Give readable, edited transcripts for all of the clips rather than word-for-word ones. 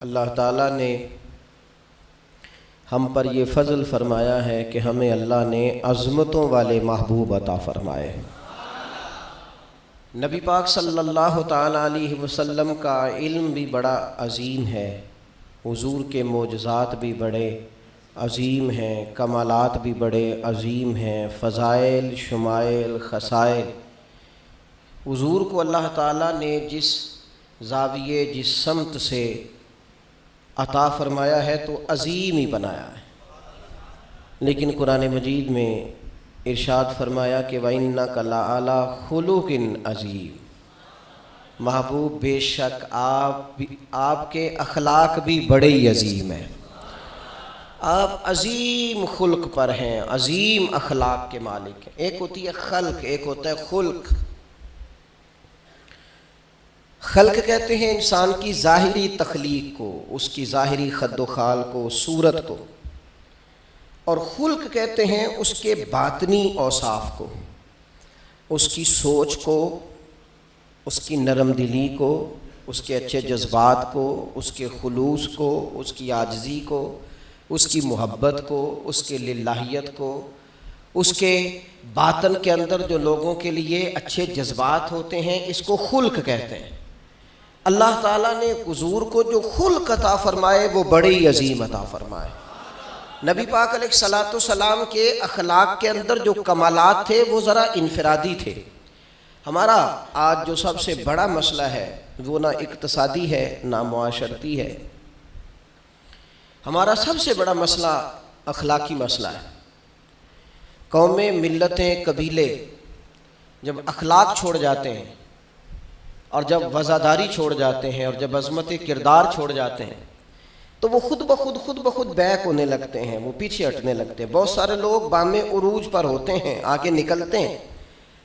اللہ تعالیٰ نے ہم پر یہ فضل فرمایا ہے کہ ہمیں اللہ نے عظمتوں والے محبوب عطا فرمائے۔ نبی پاک صلی اللہ تعالیٰ علیہ وسلم کا علم بھی بڑا عظیم ہے، حضور کے معجزات بھی بڑے عظیم ہیں، کمالات بھی بڑے عظیم ہیں، فضائل، شمائل، خصائل۔ حضور کو اللہ تعالیٰ نے جس زاویے، جس سمت سے عطا فرمایا ہے تو عظیم ہی بنایا ہے، لیکن قرآن مجید میں ارشاد فرمایا کہ وَإِنَّكَ لَعَلَىٰ خُلُقٍ عَظِيمٍ، محبوب بے شک آپ کے اخلاق بھی بڑے ہی عظیم ہیں، آپ عظیم خلق پر ہیں، عظیم اخلاق کے مالک ہیں۔ ایک ہوتی ہے خلق، ایک ہوتا ہے خلق۔ خلق کہتے ہیں انسان کی ظاہری تخلیق کو، اس کی ظاہری خد و خال کو، صورت کو، اور خلق کہتے ہیں اس کے باطنی اوصاف کو، اس کی سوچ کو، اس کی نرم دلی کو، اس کے اچھے جذبات کو، اس کے خلوص کو، اس کی عاجزی کو، اس کی محبت کو، اس کے للہیت کو، اس کے باطن کے اندر جو لوگوں کے لیے اچھے جذبات ہوتے ہیں، اس کو خلق کہتے ہیں۔ اللہ تعالیٰ نے حضور کو جو خلق عطا فرمائے وہ بڑے ہی عظیم عطا فرمائے۔ نبی پاک علیہ الصلوۃ والسلام کے اخلاق کے اندر جو کمالات تھے وہ ذرا انفرادی تھے۔ ہمارا آج جو سب سے بڑا مسئلہ ہے وہ نہ اقتصادی ہے نہ معاشرتی ہے، ہمارا سب سے بڑا مسئلہ اخلاقی مسئلہ ہے۔ قومیں، ملتیں، قبیلے جب اخلاق چھوڑ جاتے ہیں اور جب وفاداری چھوڑ جاتے ہیں اور جب عظمت کردار چھوڑ جاتے ہیں تو وہ خود بخود بیک ہونے لگتے ہیں، وہ پیچھے ہٹنے لگتے ہیں۔ بہت سارے لوگ بام عروج پر ہوتے ہیں، آگے نکلتے ہیں،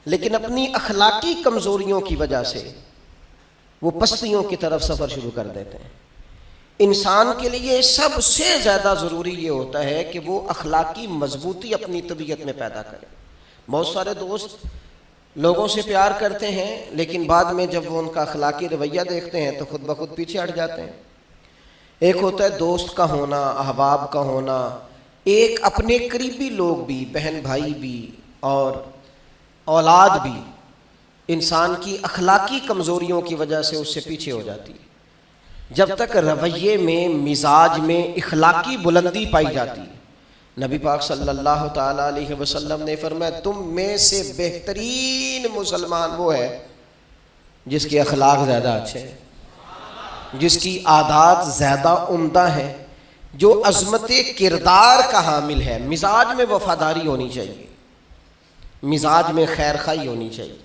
لیکن اپنی اخلاقی کمزوریوں کی وجہ سے وہ پستیوں کی طرف سفر شروع کر دیتے ہیں۔ انسان کے لیے سب سے زیادہ ضروری یہ ہوتا ہے کہ وہ اخلاقی مضبوطی اپنی طبیعت میں پیدا کرے۔ بہت سارے دوست لوگوں سے پیار کرتے ہیں لیکن بعد میں جب وہ ان کا اخلاقی رویہ دیکھتے ہیں تو خود بخود پیچھے ہٹ جاتے ہیں۔ ایک ہوتا ہے دوست کا ہونا، احباب کا ہونا، ایک اپنے قریبی لوگ بھی، بہن بھائی بھی اور اولاد بھی انسان کی اخلاقی کمزوریوں کی وجہ سے اس سے پیچھے ہو جاتی ہے۔ جب تک رویے میں، مزاج میں اخلاقی بلندی پائی جاتی ہے، نبی پاک صلی اللہ تعالیٰ علیہ وسلم نے فرمایا تم میں سے بہترین مسلمان وہ ہے جس کے اخلاق زیادہ اچھے ہیں، جس کی عادات زیادہ عمدہ ہیں، جو عظمت کردار کا حامل ہے۔ مزاج میں وفاداری ہونی چاہیے، مزاج میں خیر خواہی ہونی چاہیے۔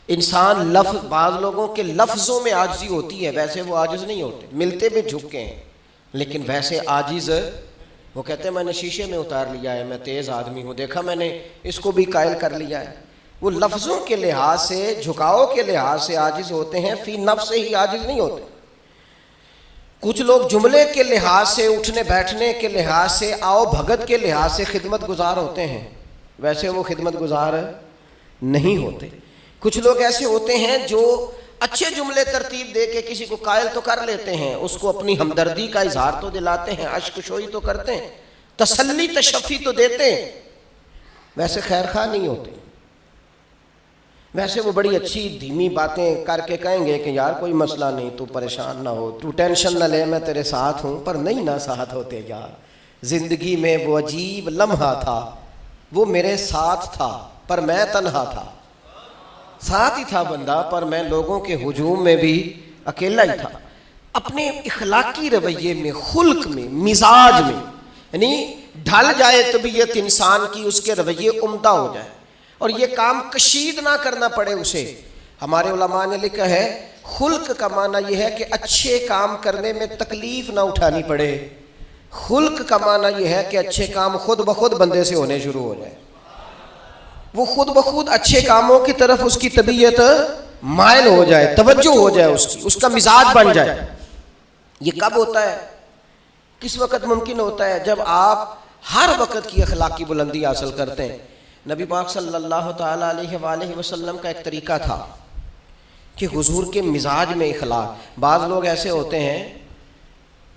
انسان بعض لوگوں کے لفظوں میں عاجزی ہوتی ہے، ویسے وہ عاجز نہیں ہوتے، ملتے بھی جھکے ہیں، لیکن ویسے عاجز وہ کہتے ہیں میں نے شیشے میں اتار لیا ہے، میں تیز آدمی ہوں، دیکھا میں نے اس کو بھی قائل کر لیا ہے۔ وہ لفظوں کے لحاظ سے، جھکاؤ کے لحاظ سے عاجز ہوتے ہیں، فی نفس سے ہی عاجز نہیں ہوتے۔ کچھ لوگ جملے کے لحاظ سے، اٹھنے بیٹھنے کے لحاظ سے، آؤ بھگت کے لحاظ سے خدمت گزار ہوتے ہیں، ویسے وہ خدمت گزار نہیں ہوتے۔ کچھ لوگ ایسے ہوتے ہیں جو اچھے جملے ترتیب دے کے کسی کو قائل تو کر لیتے ہیں، اس کو اپنی ہمدردی کا اظہار تو دلاتے ہیں، اشک شوئی تو کرتے ہیں، تسلی تشفی تو دیتے ہیں، ویسے خیر خواہ نہیں ہوتے۔ ویسے وہ بڑی اچھی دھیمی باتیں کر کے کہیں گے کہ یار کوئی مسئلہ نہیں، تو پریشان نہ ہو، تو ٹینشن نہ لے، میں تیرے ساتھ ہوں، پر نہیں نہ ساتھ ہوتے یار۔ زندگی میں وہ عجیب لمحہ تھا، وہ میرے ساتھ تھا پر میں تنہا تھا، ساتھ ہی تھا بندہ پر میں لوگوں کے ہجوم میں بھی اکیلا ہی تھا۔ اپنے اخلاقی رویے میں، خلق میں، مزاج میں، یعنی ڈھل جائے طبیعت انسان کی، اس کے رویے عمدہ ہو جائے اور یہ کام کشید نہ کرنا پڑے اسے۔ ہمارے علماء نے لکھا ہے خلق کا معنی یہ ہے کہ اچھے کام کرنے میں تکلیف نہ اٹھانی پڑے، خلق کا معنی یہ ہے کہ اچھے کام خود بخود بندے سے ہونے شروع ہو جائے، وہ خود بخود اچھے کاموں کی طرف اس کی طبیعت مائل ہو جائے، توجہ ہو جائے، اس کا مزاج بن جائے۔ یہ کب ہوتا ہے، کس وقت ممکن ہوتا ہے؟ جب آپ ہر وقت کی اخلاقی بلندی حاصل کرتے ہیں۔ نبی پاک صلی اللہ تعالیٰ علیہ وآلہ وسلم کا ایک طریقہ تھا کہ حضور کے مزاج میں اخلاق۔ بعض لوگ ایسے ہوتے ہیں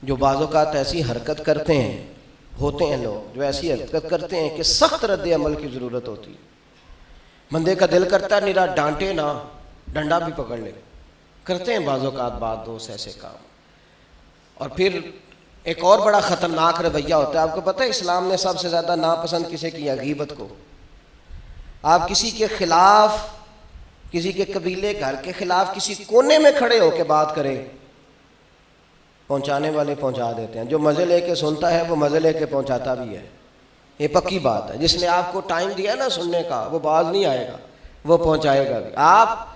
جو بعض اوقات ایسی حرکت کرتے ہیں، ہوتے ہیں لوگ جو ایسی حرکت کرتے ہیں کہ سخت رد عمل کی ضرورت ہوتی ہے. بندے کا دل کرتا ہے نرا ڈانٹے نہ، ڈنڈا بھی پکڑ لے. کرتے ہیں بعض اوقات بعض دوست ایسے کام. اور پھر ایک اور بڑا خطرناک رویہ ہوتا ہے. آپ کو پتہ ہے اسلام نے سب سے زیادہ ناپسند کسے کیا؟ غیبت کو. آپ کسی کے خلاف، کسی کے قبیلے گھر کے خلاف کسی کونے میں کھڑے ہو کے بات کریں، پہنچانے والے پہنچا دیتے ہیں. جو مزے لے کے سنتا ہے وہ مزے لے کے پہنچاتا بھی ہے. یہ پکی بات ہے. جس نے آپ کو ٹائم دیا نا سننے کا، وہ باز نہیں آئے گا، وہ پہنچائے گا بھی. آپ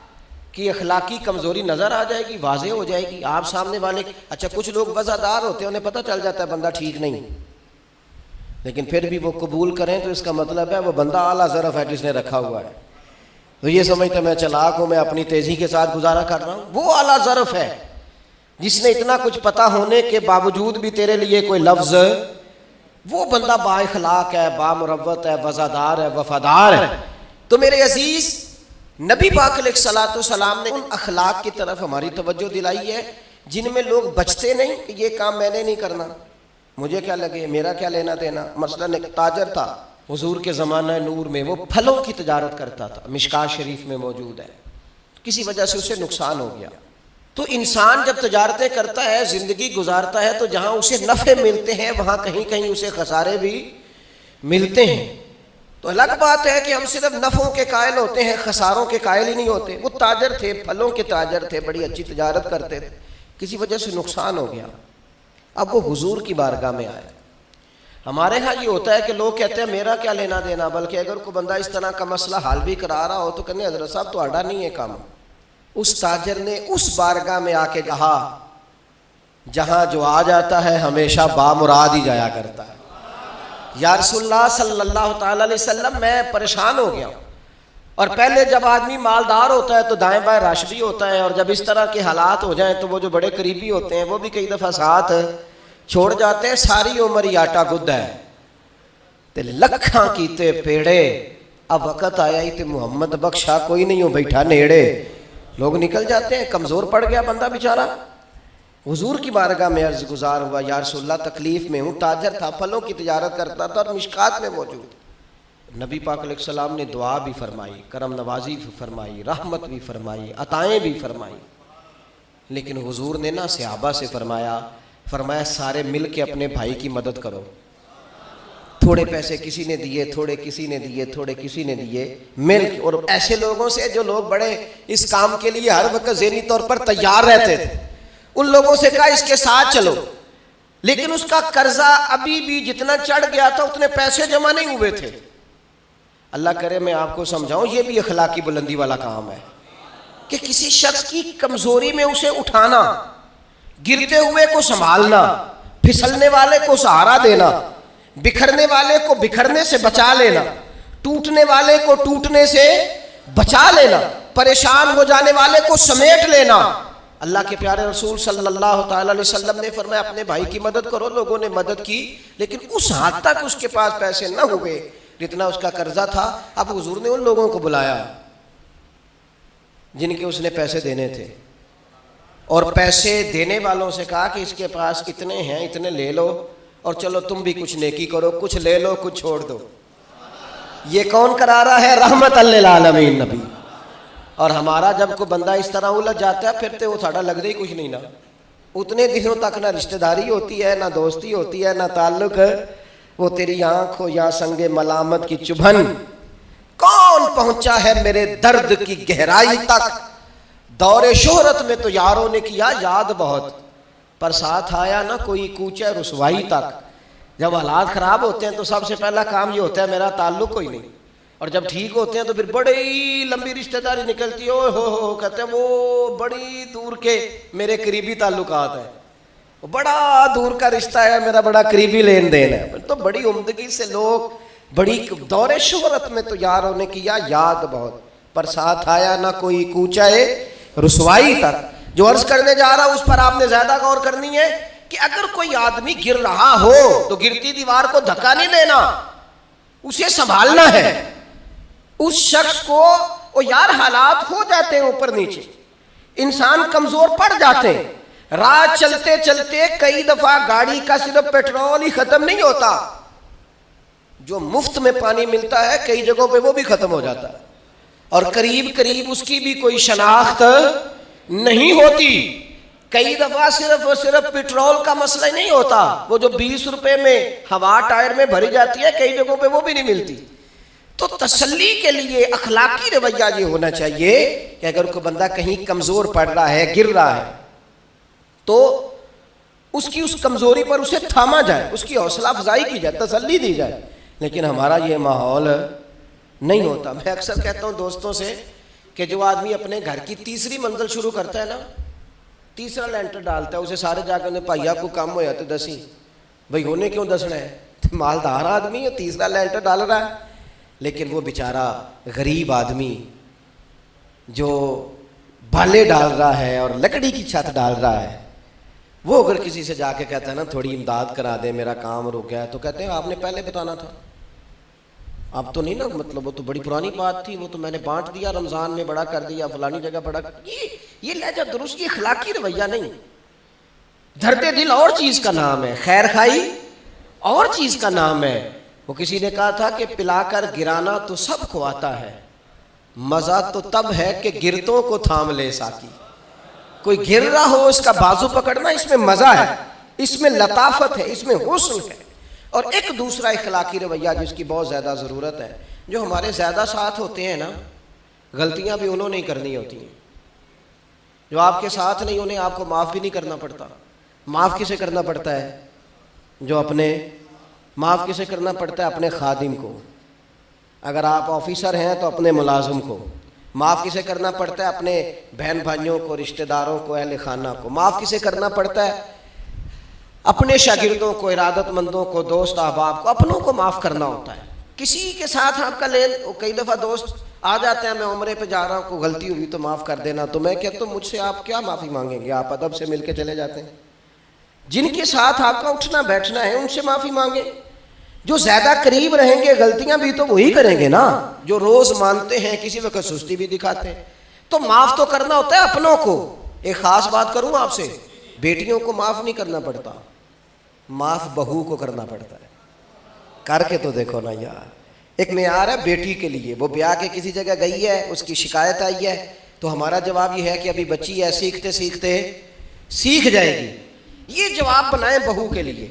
کی اخلاقی کمزوری نظر آ جائے گی، واضح ہو جائے گی. آپ سامنے والے، اچھا کچھ لوگ وفادار ہوتے ہیں، انہیں پتہ چل جاتا ہے بندہ ٹھیک نہیں، لیکن پھر بھی وہ قبول کریں تو اس کا مطلب ہے وہ بندہ اعلیٰ ظرف ہے جس نے رکھا ہوا ہے. تو یہ سمجھتے میں چلاک ہوں، میں اپنی تیزی کے ساتھ گزارا کر رہا ہوں. وہ اعلیٰ ظرف ہے جس نے اتنا کچھ پتہ ہونے کے باوجود بھی تیرے لیے کوئی لفظ، وہ بندہ با اخلاق ہے، با مروت ہے، وفادار ہے، وفادار ہے. تو میرے عزیز، نبی پاک علیہ الصلوۃ والسلام نے ان اخلاق کی طرف ہماری توجہ دلائی ہے جن میں لوگ بچتے نہیں کہ یہ کام میں نے نہیں کرنا، مجھے کیا لگے، میرا کیا لینا دینا. مثلا ایک تاجر تھا حضور کے زمانہ نور میں، وہ پھلوں کی تجارت کرتا تھا، مشکات شریف میں موجود ہے. کسی وجہ سے اسے نقصان ہو گیا. تو انسان جب تجارتیں کرتا ہے، زندگی گزارتا ہے، تو جہاں اسے نفع ملتے ہیں وہاں کہیں کہیں اسے خسارے بھی ملتے ہیں. تو الگ بات ہے کہ ہم صرف نفعوں کے قائل ہوتے ہیں، خساروں کے قائل ہی نہیں ہوتے. وہ تاجر تھے، پھلوں کے تاجر تھے، بڑی اچھی تجارت کرتے تھے، کسی وجہ سے نقصان ہو گیا. اب وہ حضور کی بارگاہ میں آئے. ہمارے ہاں یہ ہوتا ہے کہ لوگ کہتے ہیں میرا کیا لینا دینا، بلکہ اگر کوئی بندہ اس طرح کا مسئلہ حل بھی کرا رہا ہو تو کہنے حضرت صاحب تو آڈا نہیں ہے کام. اس تاجر نے اس بارگاہ میں آ کے کہا جہاں جو آ جاتا ہے ہمیشہ بامراد ہی جایا کرتا ہے. یا رسول اللہ صلی اللہ تعالی علیہ وسلم، میں پریشان ہو گیا ہوں. اور پہلے جب آدمی مالدار ہوتا ہے تو دائیں بائیں رش بھی ہوتا ہے، اور جب اس طرح کے حالات ہو جائیں تو وہ جو بڑے قریبی ہوتے ہیں وہ بھی کئی دفعہ ساتھ چھوڑ جاتے ہیں. ساری عمر ہی آٹا گد ہے تے لکھاں کیتے پیڑے، اب وقت آیا ہی تے محمد بخشا کوئی نہیں ہو بیٹھا نیڑے. لوگ نکل جاتے ہیں. کمزور پڑ گیا بندہ بیچارہ. حضور کی بارگاہ میں عرض گزار ہوا، یا رسول اللہ تکلیف میں ہوں. تاجر تھا، پھلوں کی تجارت کرتا تھا اور مشکات میں موجود. نبی پاک علیہ السلام نے دعا بھی فرمائی، کرم نوازی بھی فرمائی، رحمت بھی فرمائی، عطائیں بھی فرمائی. لیکن حضور نے نا صحابہ سے فرمایا سارے مل کے اپنے بھائی کی مدد کرو. تھوڑے پیسے کسی نے دیے، تھوڑے کسی نے دیے، تھوڑے کسی نے دیے، مل کے. اور ایسے لوگوں سے جو لوگ بڑے اس کام کے لیے ہر وقت ذہنی طور پر تیار رہتے تھے، ان لوگوں سے کہا اس کے ساتھ چلو. لیکن اس کا قرضہ ابھی بھی جتنا چڑھ گیا تھا اتنے پیسے جمع نہیں ہوئے تھے. اللہ کرے میں آپ کو سمجھاؤں، یہ بھی اخلاقی بلندی والا کام ہے کہ کسی شخص کی کمزوری میں اسے اٹھانا، گرتے ہوئے کو سنبھالنا، پھسلنے والے کو سہارا دینا، بکھرنے والے کو بکھرنے سے بچا لینا، ٹوٹنے والے کو ٹوٹنے سے بچا لینا، پریشان ہو جانے والے کو سمیٹ لینا. اللہ کے پیارے رسول صلی اللہ تعالی علیہ وسلم نے فرمایا اپنے بھائی کی مدد کرو. لوگوں نے مدد کی، لیکن اس حد تک اس کے پاس پیسے نہ ہوئے جتنا اس کا قرضہ تھا. اب حضور نے ان لوگوں کو بلایا جن کے اس نے پیسے دینے تھے، اور پیسے دینے والوں سے کہا کہ اس کے پاس اتنے ہیں، اتنے لے لو، اور چلو تم بھی کچھ نیکی کرو، کچھ لے لو کچھ چھوڑ دو. یہ کون کرا رہا ہے؟ رحمت للعالمین نبی. اور ہمارا جب کوئی بندہ اس طرح الجھ جاتا ہے پھر تو وہ ساڑھا لگ ہی کچھ نہیں نا. اتنے دنوں تک نہ رشتہ داری ہوتی ہے، نہ دوستی ہوتی ہے، نہ تعلق. وہ تیری آنکھ ہو یا سنگ ملامت کی چبھن، کون پہنچا ہے میرے درد کی گہرائی تک. دور شہرت میں تو یاروں نے کیا یاد بہت، پر ساتھ آیا نہ کوئی کوچہ رسوائی تک. جب حالات خراب ہوتے ہیں تو سب سے پہلا کام یہ ہوتا ہے میرا تعلق کوئی نہیں، اور جب ٹھیک ہوتے ہیں تو پھر بڑی لمبی رشتہ داری نکلتی ہے. ہو کہتے ہیں وہ بڑی دور کے میرے قریبی تعلقات ہیں، وہ بڑا دور کا رشتہ ہے میرا، بڑا قریبی لین دین ہے. تو بڑی عمدگی سے لوگ، بڑی دور شہرت میں تو یاروں نے کیا یاد بہت، پر ساتھ آیا نہ کوئی کوچہ رسوائی تک. جو عرض کرنے جا رہا اس پر آپ نے زیادہ غور کرنی ہے کہ اگر کوئی آدمی گر رہا ہو تو گرتی دیوار کو دھکا نہیں دینا، اسے سنبھالنا ہے. اس شخص کو وہ یار حالات ہو جاتے ہیں اوپر نیچے، انسان کمزور پڑ جاتے ہیں، راہ چلتے چلتے کئی دفعہ گاڑی کا صرف پیٹرول ہی ختم نہیں ہوتا، جو مفت میں پانی ملتا ہے کئی جگہوں پہ وہ بھی ختم ہو جاتا ہے، اور قریب قریب اس کی بھی کوئی شناخت نہیں ہوتی۔ کئی دفعہ صرف اور صرف پیٹرول کا مسئلہ ہی نہیں ہوتا، وہ جو 20 روپے میں ہوا ٹائر میں بھری جاتی ہے کئی جگہوں پہ وہ بھی نہیں ملتی۔ تو تسلی کے لیے اخلاقی رویہ یہ ہونا چاہیے کہ اگر کوئی بندہ کہیں کمزور پڑ رہا ہے، گر رہا ہے، تو اس کی اس کمزوری پر اسے تھاما جائے، اس کی حوصلہ افزائی کی جائے، تسلی دی جائے۔ لیکن ہمارا یہ ماحول نہیں ہوتا۔ میں اکثر کہتا ہوں دوستوں سے کہ جو آدمی اپنے گھر کی تیسری منزل شروع کرتا ہے نا، تیسرا لینٹر ڈالتا ہے، اسے سارے جا کر بھائیا کو کم ہو جاتے دسی، بھائی ہونے کیوں دسنا ہے، مالدار آدمی ہے تیسرا لینٹر ڈال رہا ہے۔ لیکن وہ بیچارہ غریب آدمی جو بالے ڈال رہا ہے اور لکڑی کی چھت ڈال رہا ہے، وہ اگر کسی سے جا کے کہتا ہے نا تھوڑی امداد کرا دے میرا کام رک گیا ہے، تو کہتے ہیں آپ نے پہلے بتانا تھا، اب تو نہیں نا، مطلب وہ تو بڑی پرانی بات تھی، وہ تو میں نے بانٹ دیا، رمضان میں بڑا کر دیا، فلانی جگہ بڑا کر دیا۔ یہ لہجہ درست، یہ اخلاقی رویہ نہیں۔ درد دل اور چیز کا نام ہے، خیر خائی اور چیز کا نام ہے۔ وہ کسی نے کہا تھا کہ پلا کر گرانا تو سب کو آتا ہے، مزہ تو تب ہے کہ گرتوں کو تھام لے ساقی۔ کوئی گر رہا ہو اس کا بازو پکڑنا، اس میں مزہ ہے، اس میں لطافت ہے، اس میں حسن ہے۔ اور ایک دوسرا اخلاقی رویہ جس کی بہت زیادہ ضرورت ہے، جو ہمارے زیادہ ساتھ ہوتے ہیں نا، غلطیاں بھی انہوں نے ہی کرنی ہوتی ہیں۔ جو آپ کے ساتھ نہیں انہیں آپ کو معاف بھی نہیں کرنا پڑتا۔ معاف کسے کرنا پڑتا ہے؟ معاف کسے کرنا پڑتا ہے؟ اپنے خادم کو۔ اگر آپ آفیسر ہیں تو اپنے ملازم کو۔ معاف کسے کرنا پڑتا ہے؟ اپنے بہن بھائیوں کو، رشتہ داروں کو، اہل خانہ کو۔ معاف کسے کرنا پڑتا ہے؟ اپنے شاگردوں کو، ارادت مندوں کو، دوست احباب کو، اپنوں کو معاف کرنا ہوتا ہے۔ کسی کے ساتھ آپ کا کئی دفعہ دوست آ جاتے ہیں، میں عمرے پہ جا رہا ہوں، کوئی غلطی ہوئی تو معاف کر دینا، تو میں کہتا ہوں مجھ سے آپ کیا معافی مانگیں گے، آپ ادب سے مل کے چلے جاتے ہیں۔ جن کے ساتھ آپ کا اٹھنا بیٹھنا ہے ان سے معافی مانگیں۔ جو زیادہ قریب رہیں گے غلطیاں بھی تو وہی کریں گے نا، جو روز مانتے ہیں، کسی وقت سستی بھی دکھاتے ہیں۔ تو معاف تو کرنا ہوتا ہے اپنوں کو۔ ایک خاص بات کروں آپ سے، بیٹیوں کو معاف نہیں کرنا پڑتا، معاف بہو کو کرنا پڑتا ہے۔ کر کے تو دیکھو نا یار، ایک معیار ہے بیٹی کے لیے، وہ بیاہ کے کسی جگہ گئی ہے، اس کی شکایت آئی ہے، تو ہمارا جواب یہ ہے کہ ابھی بچی ہے، سیکھتے سیکھتے سیکھ جائے گی۔ یہ جواب بنائیں بہو کے لیے۔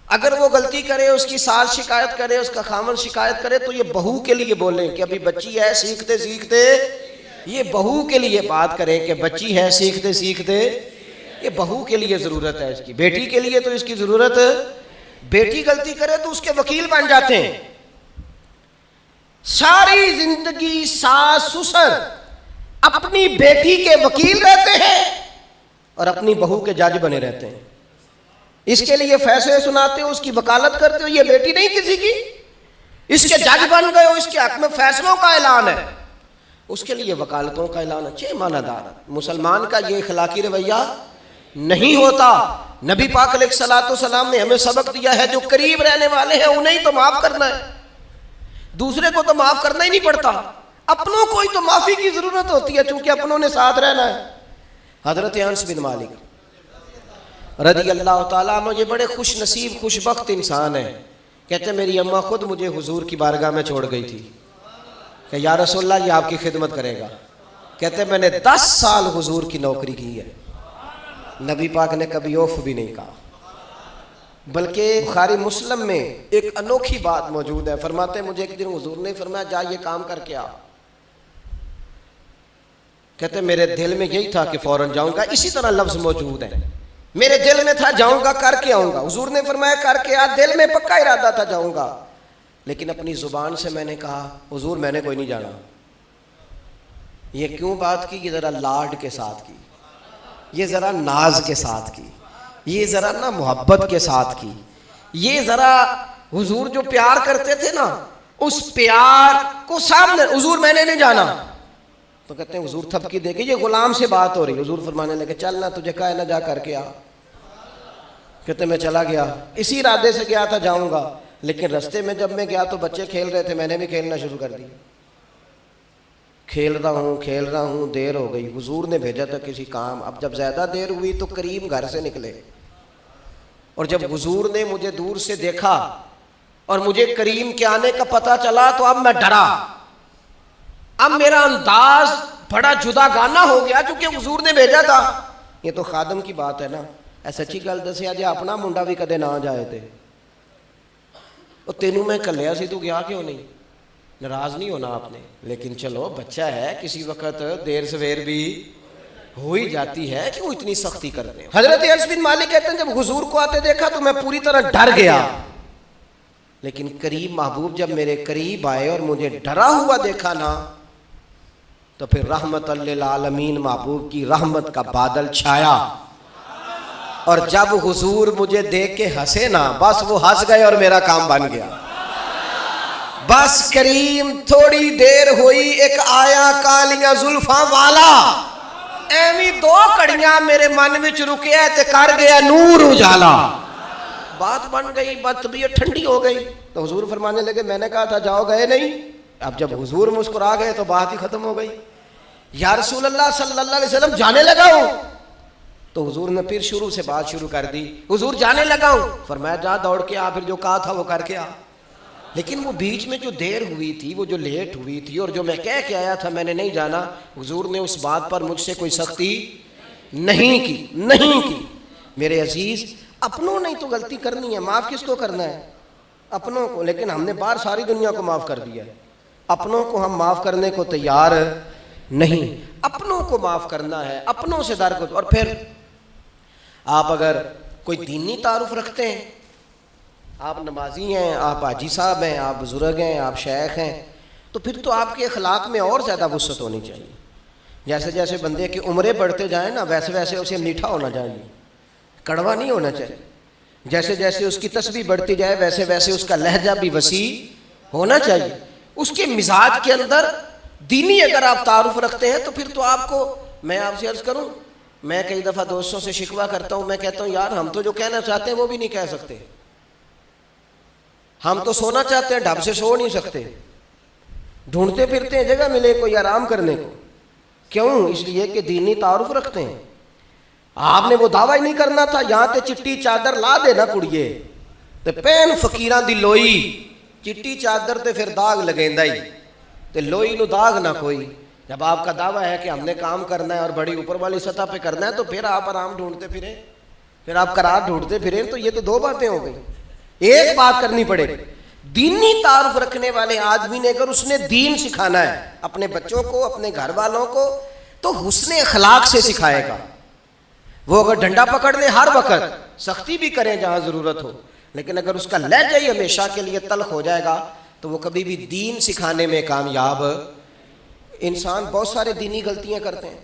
اگر وہ غلطی کرے، اس کی ساس شکایت کرے، اس کا خامن شکایت کرے، تو یہ بہو کے لیے بولیں کہ ابھی بچی ہے، سیکھتے سیکھتے، یہ بہو کے لیے بات کریں کہ بچی ہے، سیکھتے سیکھتے، یہ بہو کے لیے ضرورت ہے اس کی۔ بیٹی کے لیے تو اس کی ضرورت، بیٹی غلطی کرے تو اس کے وکیل بن جاتے ہیں۔ ساری زندگی ساس سسر اپنی بیٹی کے وکیل رہتے ہیں اور اپنی بہو کے جج بنے رہتے ہیں۔ اس کے لیے فیصلے سناتے ہو، اس کی وکالت کرتے ہو، یہ بیٹی نہیں کسی کی، اس کے جج بن گئے ہو، اس کے حق میں فیصلوں کا اعلان ہے، اس کے لیے وکالتوں کا اعلان ہے۔ چھ معنی دار مسلمان کا یہ اخلاقی رویہ نہیں ہوتا۔ نبی پاک علیہ الصلوۃ والسلام نے ہمیں سبق دیا ہے، جو قریب رہنے والے ہیں انہیں تو معاف کرنا ہے، دوسرے کو تو معاف کرنا ہی نہیں پڑتا۔ اپنوں کو ہی تو معافی کی ضرورت ہوتی ہے، چونکہ اپنوں نے ساتھ رہنا ہے۔ حضرت انس بن مالک رضی اللہ تعالیٰ عنہ یہ بڑے خوش نصیب خوش بخت انسان ہیں۔ کہتے ہیں میری اماں خود مجھے حضور کی بارگاہ میں چھوڑ گئی تھی کہ یا رسول اللہ یہ آپ کی خدمت کرے گا۔ کہتے ہیں میں نے 10 سال حضور کی نوکری کی ہے، نبی پاک نے کبھی اوف بھی نہیں کہا۔ بلکہ بخاری مسلم میں ایک انوکھی بات موجود ہے، فرماتے ہیں مجھے ایک دن حضور نے فرمایا جا یہ کام کر کے آ۔ کہتے ہیں میرے دل میں یہی تھا کہ فوراً جاؤں گا، اسی طرح لفظ موجود ہے، میرے دل میں تھا جاؤں گا کر کے آؤں گا۔ حضور نے فرمایا کر کے آ، دل میں پکا ارادہ تھا جاؤں گا، لیکن اپنی زبان سے میں نے کہا حضور میں نے کوئی نہیں جانا۔ یہ کیوں بات کی؟ یہ ذرا لاڈ کے ساتھ کی، یہ ذرا ناز کے ساتھ کی، یہ ذرا نا محبت کے ساتھ کی، یہ ذرا حضور جو پیار کرتے تھے نا اس پیار کو سامنے، حضور میں نے نہیں جانا۔ تو کہتے ہیں حضور تھپکی دے کے، یہ غلام سے بات ہو رہی، حضور فرمانے لگے چل نہ تجھے کہا ہے نہ جا کر کے آ۔ کہتے میں چلا گیا، اسی ارادے سے گیا تھا جاؤں گا، لیکن رستے میں جب میں گیا تو بچے کھیل رہے تھے، میں نے بھی کھیلنا شروع کر دیا۔ کھیل رہا ہوں دیر ہو گئی، حضور نے بھیجا تھا کسی کام، اب جب زیادہ دیر ہوئی تو کریم گھر سے نکلے، اور جب حضور نے مجھے دور سے دیکھا اور مجھے کریم کے آنے کا پتہ چلا تو اب میں ڈرا، اب میرا انداز بڑا جدا گانا ہو گیا کیونکہ حضور نے بھیجا تھا۔ یہ تو خادم کی بات ہے نا، ایسا اچھی گل دسیا جی اپنا منڈا بھی کدے نہ جائے تھے، وہ تینوں میں کلیا سی تو گیا کیوں نہیں؟ ناراض نہیں ہونا آپ نے، لیکن چلو بچہ ہے، کسی وقت دیر سویر بھی ہو ہی جاتی ہے، کیوں اتنی سختی کرتے ہیں؟ حضرت انس بن مالک کہتے ہیں جب حضور کو آتے دیکھا تو میں پوری طرح ڈر گیا، لیکن کریم محبوب جب میرے قریب آئے اور مجھے ڈرا ہوا دیکھا نا تو پھر رحمت للعالمین محبوب کی رحمت کا بادل چھایا، اور جب حضور مجھے دیکھ کے ہنسے نا بس وہ ہنس گئے اور میرا کام بن گیا۔ بس کریم تھوڑی دیر ہوئی ایک آیا کالیاں زلفاں والا، ایویں دو کڑیاں میرے من وچ رکیا تے کر گیا نور اجالا، بات بن گئی، بات طبیعت ٹھنڈی ہو گئی۔ تو حضور فرمانے لگے میں نے کہا تھا جاؤ، گئے نہیں؟ اب جب حضور مسکرا گئے تو بات ہی ختم ہو گئی۔ یا رسول اللہ صلی اللہ علیہ وسلم جانے لگا ہوں، تو حضور نے پھر شروع سے بات شروع کر دی، حضور جانے لگا ہوں، فرمایا جا دوڑ کے آ، پھر جو کہا تھا وہ کر کے آ۔ لیکن وہ بیچ میں جو دیر ہوئی تھی، وہ جو لیٹ ہوئی تھی، اور جو میں کہہ کے آیا تھا میں نے نہیں جانا، حضور نے اس بات پر مجھ سے کوئی سختی نہیں کی۔ میرے عزیز، اپنوں نے تو غلطی کرنی ہے، معاف کس کو کرنا ہے؟ اپنوں کو، لیکن ہم نے باہر ساری دنیا کو معاف کر دیا ہے، اپنوں کو ہم معاف کرنے کو تیار نہیں۔ اپنوں کو معاف کرنا ہے، اپنوں سے درگزر۔ اور پھر آپ اگر کوئی دینی تعارف رکھتے ہیں، آپ نمازی ہیں، آپ حاجی صاحب ہیں، آپ بزرگ ہیں، آپ شیخ ہیں، تو پھر تو آپ کے اخلاق میں اور زیادہ وسعت ہونی چاہیے۔ جیسے جیسے بندے کی عمریں بڑھتے جائیں نا ویسے ویسے اسے میٹھا ہونا چاہیے، کڑوا نہیں ہونا چاہیے۔ جیسے جیسے اس کی تسبیح بڑھتی جائے ویسے ویسے اس کا لہجہ بھی وسیع ہونا چاہیے، اس کے مزاج کے اندر دینی اگر آپ تعارف رکھتے ہیں تو پھر تو آپ کو، میں آپ سے عرض کروں، میں کئی دفعہ دوستوں سے شکوہ کرتا ہوں، میں کہتا ہوں یار ہم تو جو کہنا چاہتے ہیں وہ بھی نہیں کہہ سکتے، ہم تو سونا چاہتے ہیں ڈھب سے سو نہیں سکتے، ڈھونڈتے پھرتے ہیں جگہ ملے کوئی آرام کرنے کو۔ کیوں؟ اس لیے کہ دینی تعارف رکھتے ہیں۔ آپ نے وہ دعویٰ ہی نہیں کرنا تھا، یہاں تے چٹی چادر لا دے نا کڑیے تے پین فقیراں دی لوئی، چٹی چادر تے پھر داغ لگیندا ہی تے لوئی نو داغ نہ کوئی۔ جب آپ کا دعویٰ ہے کہ ہم نے کام کرنا ہے اور بڑی اوپر والی سطح پہ کرنا ہے تو پھر آپ آرام ڈھونڈتے پھریں، پھر آپ قرار ڈھونڈتے پھریں، تو یہ تو دو باتیں ہو گئی۔ ایک بات کرنی پڑے گی، دینی تعارف رکھنے والے آدمی نے اگر اس نے دین سکھانا ہے اپنے بچوں کو، اپنے گھر والوں کو، تو حسن اخلاق سے سکھائے گا۔ وہ اگر ڈنڈا پکڑ لے ہر وقت، سختی بھی کریں جہاں ضرورت ہو، لیکن اگر اس کا لہجہ ہی ہمیشہ کے لیے تلخ ہو جائے گا تو وہ کبھی بھی دین سکھانے میں کامیاب۔ انسان بہت سارے دینی غلطیاں کرتے ہیں،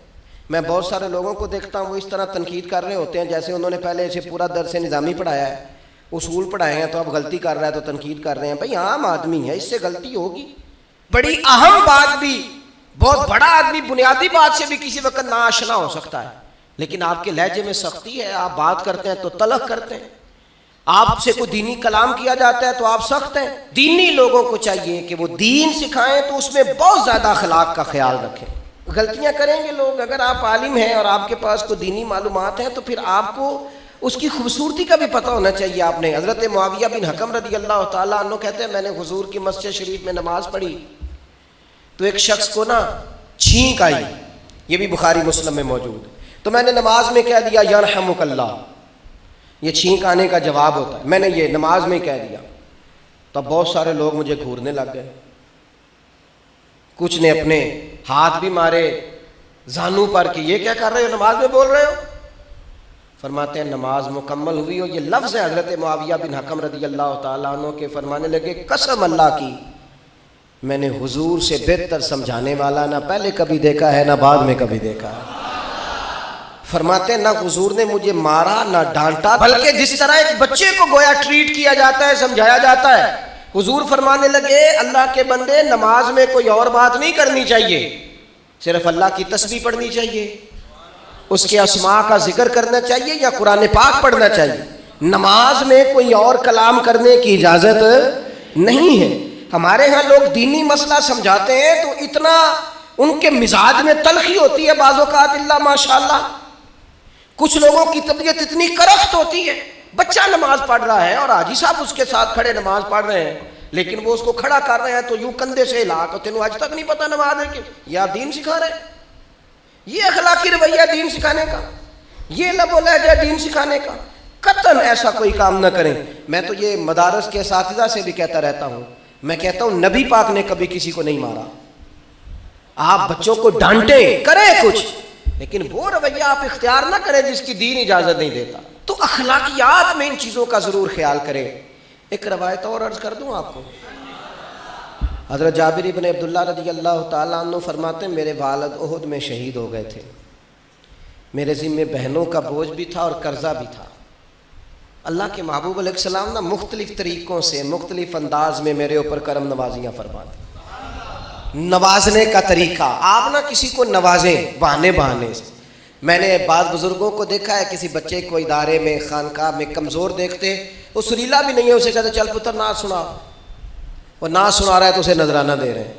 میں بہت سارے لوگوں کو دیکھتا ہوں وہ اس طرح تنقید کر رہے ہوتے ہیں جیسے انہوں نے پہلے اسے پورا درس نظامی پڑھایا ہے، اصول پڑھائے ہیں، تو اب غلطی کر رہا ہے تو تنقید کر رہے ہیں۔ بھئی عام آدمی ہے، اس سے غلطی ہوگی، بڑی اہم بات بھی، بہت بڑا آدمی بنیادی بات سے بھی کسی وقت ناآشنا ہو سکتا ہے، لیکن آپ کے لہجے میں سختی ہے، آپ بات کرتے ہیں تو تلخ کرتے ہیں، آپ سے کوئی دینی کلام کیا جاتا ہے تو آپ سخت ہیں۔ دینی لوگوں کو چاہیے کہ وہ دین سکھائیں تو اس میں بہت زیادہ اخلاق کا خیال رکھیں۔ غلطیاں کریں گے لوگ، اگر آپ عالم ہیں اور آپ کے پاس کوئی دینی معلومات ہیں تو پھر آپ کو اس کی خوبصورتی کا بھی پتہ ہونا چاہیے۔ آپ نے حضرت معاویہ بن حکم رضی اللہ تعالیٰ عنہ کہتے ہیں میں نے حضور کی مسجد شریف میں نماز پڑھی تو ایک شخص کو نا چھینک آئی، یہ بھی بخاری مسلم میں موجود، تو میں نے نماز میں کہہ دیا یرحمک اللہ، یہ چھینک آنے کا جواب ہوتا ہے، میں نے یہ نماز میں کہہ دیا، تو بہت سارے لوگ مجھے گھورنے لگ گئے، کچھ نے اپنے ہاتھ بھی مارے زانوں پر کہ یہ کیا کر رہے ہو، نماز میں بول رہے ہو۔ فرماتے ہیں نماز مکمل ہوئی اور یہ لفظ ہے حضرت معاویہ بن حکم رضی اللہ تعالیٰ عنہ کے، فرمانے لگے قسم اللہ کی میں نے حضور سے بہتر سمجھانے والا نہ پہلے کبھی دیکھا ہے نہ بعد میں کبھی دیکھا ہے۔ فرماتے ہیں نہ حضور نے مجھے مارا نہ ڈانٹا، بلکہ جس طرح ایک بچے کو گویا ٹریٹ کیا جاتا ہے، سمجھایا جاتا ہے، حضور فرمانے لگے اللہ کے بندے نماز میں کوئی اور بات نہیں کرنی چاہیے، صرف اللہ کی تسبیح پڑھنی چاہیے، اس کے اسماء کا ذکر کرنا چاہیے یا قرآن پاک پڑھنا چاہیے، نماز میں کوئی اور کلام کرنے کی اجازت نہیں ہے۔ ہمارے ہاں لوگ دینی مسئلہ سمجھاتے ہیں تو اتنا ان کے مزاج میں تلخی ہوتی ہے بعض اوقات، اللہ ماشاءاللہ. کچھ لوگوں کی طبیعت اتنی کرخت ہوتی ہے، بچہ نماز پڑھ رہا ہے اور حاجی صاحب اس کے ساتھ کھڑے نماز پڑھ رہے ہیں، لیکن وہ اس کو کھڑا کر رہے ہیں تو یوں کندھے سے ہلا کے، تینوں آج تک نہیں پتہ نماز ہے کہ یا دین سکھا رہے ہیں. یہ اخلاقی رویہ دین سکھانے کا، یہ لب و لہجہ دین سکھانے کا. قطعاً ایسا کوئی کام نہ کریں. میں تو یہ مدارس کے اساتذہ سے بھی کہتا رہتا ہوں، میں کہتا ہوں نبی پاک نے کبھی کسی کو نہیں مارا. آپ بچوں کو ڈانٹیں، کریں کچھ، لیکن وہ رویہ آپ اختیار نہ کریں جس کی دین اجازت نہیں دیتا. تو اخلاقیات میں ان چیزوں کا ضرور خیال کریں. ایک روایت اور عرض کر دوں آپ کو. حضرت جابر بن عبداللہ رضی اللہ تعالیٰ عنہ فرماتے ہیں میرے والد احد میں شہید ہو گئے تھے، میرے ذمے بہنوں کا بوجھ بھی تھا اور قرضہ بھی تھا. اللہ کے محبوب علیہ السلام نا مختلف طریقوں سے مختلف انداز میں میرے اوپر کرم نوازیاں فرماتے. نوازنے کا طریقہ، آپ نہ کسی کو نوازیں بہانے بہانے سے. میں نے بعض بزرگوں کو دیکھا ہے کسی بچے کو ادارے میں خانقاہ میں کمزور دیکھتے، وہ سریلا بھی نہیں ہے، اسے کہتے چل پتر نعت سنا، وہ نعت سنا رہا ہے تو اسے نذرانہ دے رہے ہیں.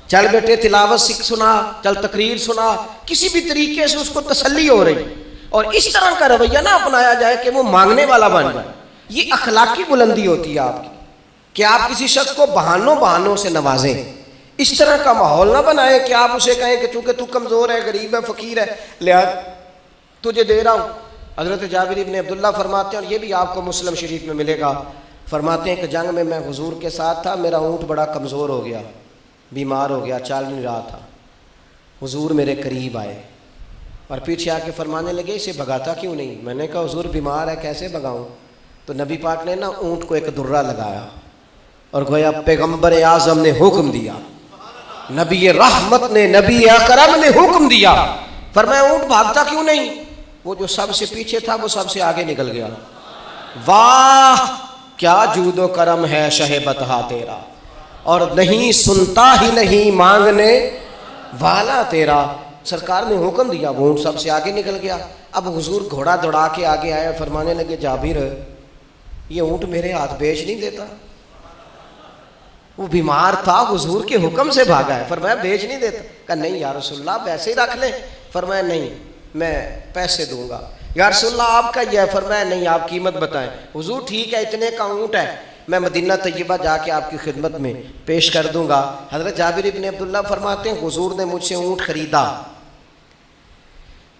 چل بیٹے تلاوت سکھ سنا، چل تقریر سنا، کسی بھی طریقے سے اس کو تسلی ہو رہی. اور اس طرح کا رویہ نہ اپنایا جائے کہ وہ مانگنے والا بن جائے. یہ اخلاقی بلندی ہوتی ہے آپ کی کہ آپ کسی شخص کو بہانوں سے نوازیں. اس طرح کا ماحول نہ بنائیں کہ آپ اسے کہیں کہ چونکہ تو کمزور ہے، غریب ہے، فقیر ہے، لہذا تجھے دے رہا ہوں. حضرت جابر بن عبداللہ فرماتے ہیں، اور یہ بھی آپ کو مسلم شریف میں ملے گا، فرماتے ہیں کہ جنگ میں حضور کے ساتھ تھا، میرا اونٹ بڑا کمزور ہو گیا، بیمار ہو گیا، چل نہیں رہا تھا. حضور میرے قریب آئے اور پیچھے آ کے فرمانے لگے اسے بھگاتا کیوں نہیں؟ میں نے کہا حضور بیمار ہے، کیسے بھگاؤں؟ تو نبی پاک نے نا اونٹ کو ایک درہ لگایا اور گویا پیغمبر اعظم نے حکم دیا، نبی رحمت نے، نبی اکرم نے حکم دیا، فرمایا اونٹ بھاگتا کیوں نہیں؟ وہ جو سب سے پیچھے تھا وہ سب سے آگے نکل گیا. واہ کیا جود و کرم ہے شہ بطحا تیرا، اور نہیں سنتا ہی نہیں مانگنے والا تیرا. سرکار نے حکم دیا، وہ اونٹ سب سے آگے نکل گیا. اب حضور گھوڑا دوڑا کے آگے آئے، فرمانے لگے جابر یہ اونٹ میرے ہاتھ بیچ نہیں دیتا. وہ بیمار تھا، حضور کے حکم سے بھاگا ہے، فرمایا بیچ نہیں دیتا. کہا نہیں یا رسول اللہ ویسے ہی رکھ لیں. فرمایا نہیں میں پیسے دوں گا. یا رسول اللہ آپ کا یہ ہے. فرمایا نہیں آپ قیمت بتائیں. حضور ٹھیک ہے اتنے کا اونٹ ہے، میں مدینہ طیبہ جا کے آپ کی خدمت میں پیش کر دوں گا. حضرت جابر بن عبداللہ فرماتے ہیں حضور نے مجھ سے اونٹ خریدا.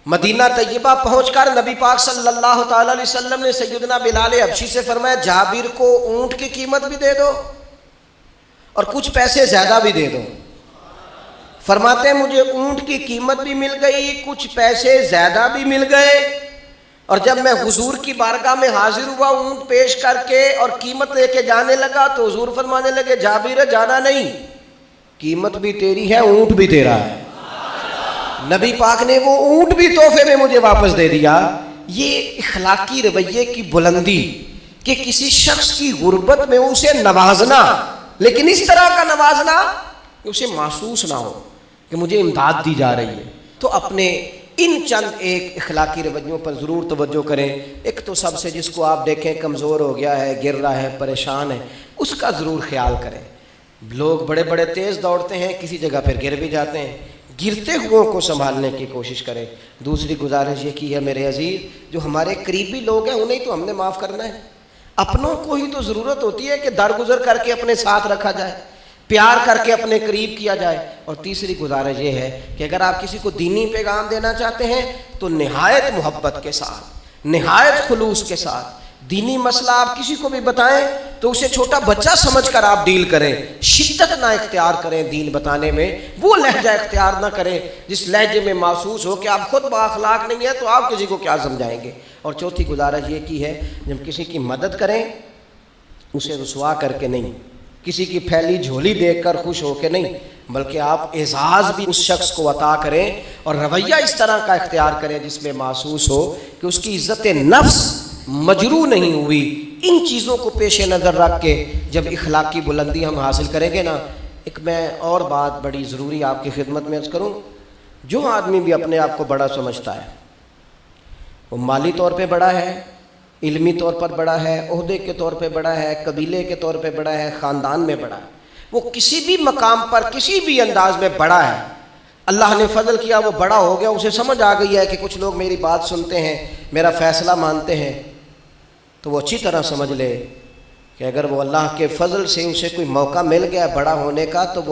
مدینہ طیبہ پہنچ کر نبی پاک صلی اللہ تعالی علیہ وسلم نے سیدنا بلال حبشی سے فرمایا جابر کو اونٹ کی قیمت بھی دے دو اور کچھ پیسے زیادہ بھی دے دو. فرماتے ہیں مجھے اونٹ کی قیمت بھی مل گئی، کچھ پیسے زیادہ بھی مل گئے. اور جب میں حضور کی بارگاہ میں حاضر ہوا اونٹ پیش کر کے اور قیمت لے کے جانے لگا تو حضور فرمانے لگے جابر جانا نہیں، قیمت بھی تیری ہے، اونٹ بھی تیرا ہے. نبی پاک نے وہ اونٹ بھی تحفے میں مجھے واپس دے دیا. یہ اخلاقی رویے کی بلندی کہ کسی شخص کی غربت میں اسے نوازنا، لیکن اس طرح کا نوازنا کہ اسے محسوس نہ ہو کہ مجھے امداد دی جا رہی ہے. تو اپنے ان چند ایک اخلاقی رویوں پر ضرور توجہ کریں. ایک تو سب سے جس کو آپ دیکھیں کمزور ہو گیا ہے، گر رہا ہے، پریشان ہے، اس کا ضرور خیال کریں. لوگ بڑے بڑے تیز دوڑتے ہیں، کسی جگہ پھر گر بھی جاتے ہیں، گرتے ہوئوں کو سنبھالنے کی کوشش کریں. دوسری گزارش یہ کی ہے میرے عزیز، جو ہمارے قریبی لوگ ہیں انہیں تو ہم نے معاف کرنا ہے، اپنوں کو ہی تو ضرورت ہوتی ہے کہ درگزر کر کے اپنے ساتھ رکھا جائے، پیار کر کے اپنے قریب کیا جائے. اور تیسری گزارش یہ ہے کہ اگر آپ کسی کو دینی پیغام دینا چاہتے ہیں تو نہایت محبت کے ساتھ، نہایت خلوص کے ساتھ دینی مسئلہ آپ کسی کو بھی بتائیں تو اسے چھوٹا بچہ سمجھ کر آپ ڈیل کریں. شدت نہ اختیار کریں دین بتانے میں، وہ لہجہ اختیار نہ کریں جس لہجے میں محسوس ہو کہ آپ خود بااخلاق نہیں ہیں تو آپ کسی کو کیا سمجھائیں گے. اور چوتھی گزارش یہ کی ہے جب کسی کی مدد کریں اسے رسوا کر کے نہیں، کسی کی پھیلی جھولی دیکھ کر خوش ہو کے نہیں، بلکہ آپ اعزاز بھی اس شخص کو عطا کریں اور رویہ اس طرح کا اختیار کریں جس میں محسوس ہو کہ اس کی عزت نفس مجروح نہیں ہوئی. ان چیزوں کو پیش نظر رکھ کے جب اخلاقی بلندی ہم حاصل کریں گے نا. ایک میں اور بات بڑی ضروری آپ کی خدمت میں عرض کروں. جو آدمی بھی اپنے آپ کو بڑا سمجھتا ہے، وہ مالی طور پہ بڑا ہے، علمی طور پر بڑا ہے، عہدے کے طور پہ بڑا ہے، قبیلے کے طور پہ بڑا ہے، خاندان میں بڑا ہے، وہ کسی بھی مقام پر کسی بھی انداز میں بڑا ہے، اللہ نے فضل کیا، وہ بڑا ہو گیا، اسے سمجھ آ گئی ہے کہ کچھ لوگ میری بات سنتے ہیں، میرا فیصلہ مانتے ہیں، تو وہ اچھی طرح سمجھ لے کہ اگر وہ اللہ کے فضل سے اسے کوئی موقع مل گیا بڑا ہونے کا تو وہ